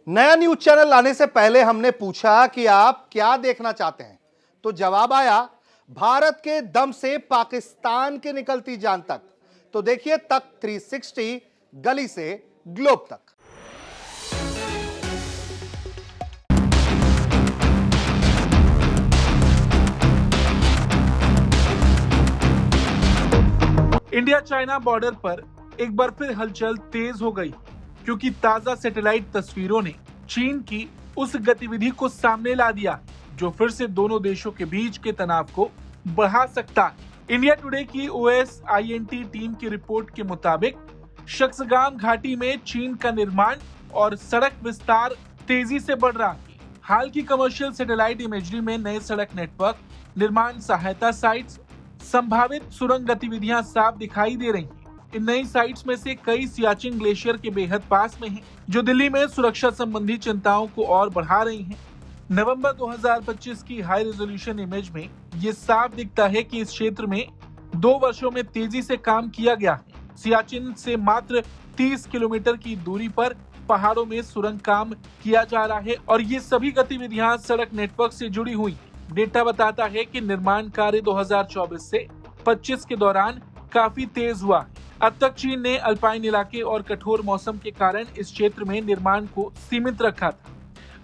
नया news channel लाने से पहले हमने पूछा कि आप क्या देखना चाहते हैं, तो जवाब आया भारत के दम से पाकिस्तान की निकलती जान तक। तो देखिए तक 360 गली से ग्लोब तक। इंडिया चाइना बॉर्डर पर एक बार फिर हलचल तेज हो गई, क्योंकि ताजा सैटेलाइट तस्वीरों ने चीन की उस गतिविधि को सामने ला दिया जो फिर से दोनों देशों के बीच के तनाव को बढ़ा सकता है। इंडिया टुडे की OSINT टीम की रिपोर्ट के मुताबिक शक्सगाम घाटी में चीन का निर्माण और सड़क विस्तार तेजी से बढ़ रहा है। हाल की कमर्शियल सैटेलाइट इमेजरी में नए सड़क नेटवर्क, निर्माण सहायता साइट्स, संभावित सुरंग गतिविधियां साफ दिखाई दे रही हैं। इन नई साइट्स में से कई सियाचिन ग्लेशियर के बेहद पास में हैं, जो दिल्ली में सुरक्षा संबंधी चिंताओं को और बढ़ा रही हैं। नवंबर 2025 की हाई रेजोल्यूशन इमेज में ये साफ दिखता है कि इस क्षेत्र में 2 वर्षों में तेजी से काम किया गया है। सियाचिन से मात्र 30 किलोमीटर की दूरी पर पहाड़ों में सुरंग काम किया जा रहा है और ये सभी गतिविधियां सड़क नेटवर्क से जुड़ी हुई। डेटा बताता है कि निर्माण कार्य 2024 से 25 के दौरान काफी तेज हुआ। अब तक चीन ने अल्पाइन इलाके और कठोर मौसम के कारण इस क्षेत्र में निर्माण को सीमित रखा था,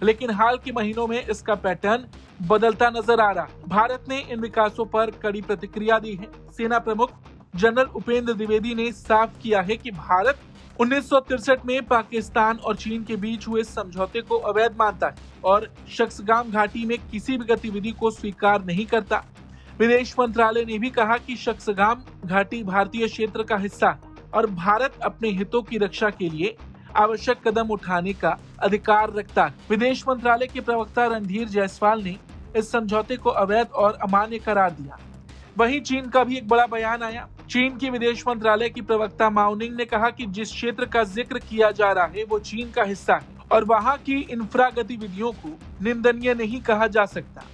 लेकिन हाल के महीनों में इसका पैटर्न बदलता नजर आ रहा है। भारत ने इन विकासों पर कड़ी प्रतिक्रिया दी है। सेना प्रमुख जनरल उपेंद्र द्विवेदी ने साफ किया है कि भारत 1963 में पाकिस्तान और चीन के बीच हुए समझौते को अवैध मानता है और शक्सगाम घाटी में किसी भी गतिविधि को स्वीकार नहीं करता। विदेश मंत्रालय ने भी कहा कि शक्सगाम घाटी भारतीय क्षेत्र का हिस्सा है और भारत अपने हितों की रक्षा के लिए आवश्यक कदम उठाने का अधिकार रखता है। विदेश मंत्रालय के प्रवक्ता रणधीर जायसवाल ने इस समझौते को अवैध और अमान्य करार दिया। वहीं चीन का भी एक बड़ा बयान आया। चीन की विदेश मंत्रालय की प्रवक्ता माओ निंग ने कहा कि जिस क्षेत्र का जिक्र किया जा रहा है वो चीन का हिस्सा है और वहां की इंफ्रा गतिविधियों को निंदनीय नहीं कहा जा सकता।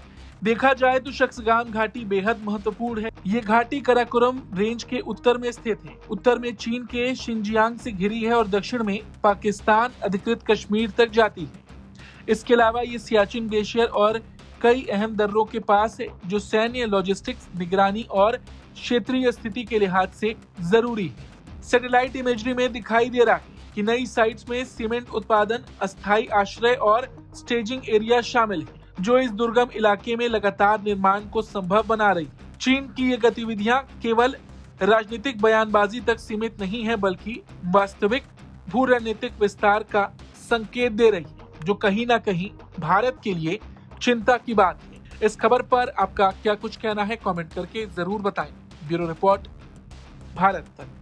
देखा जाए तो शक्सगाम घाटी बेहद महत्वपूर्ण है। ये घाटी कराकोरम रेंज के उत्तर में स्थित है। उत्तर में चीन के शिनजियांग से घिरी है और दक्षिण में पाकिस्तान अधिकृत कश्मीर तक जाती है। इसके अलावा ये सियाचिन ग्लेशियर और कई अहम दर्रों के पास है, जो सैन्य, लॉजिस्टिक्स, निगरानी और क्षेत्रीय स्थिति के लिहाज से जरूरी है। सैटेलाइट इमेजरी में दिखाई दे रहा है कि नई साइट्स में सीमेंट उत्पादन, अस्थायी आश्रय और स्टेजिंग एरिया शामिल है, जो इस दुर्गम इलाके में लगातार निर्माण को संभव बना रही। चीन की ये गतिविधियां केवल राजनीतिक बयानबाजी तक सीमित नहीं है, बल्कि वास्तविक भू रणनीतिक विस्तार का संकेत दे रही है, जो कहीं न कहीं भारत के लिए चिंता की बात है। इस खबर पर आपका क्या कुछ कहना है, कमेंट करके जरूर बताएं। ब्यूरो रिपोर्ट, भारत तक।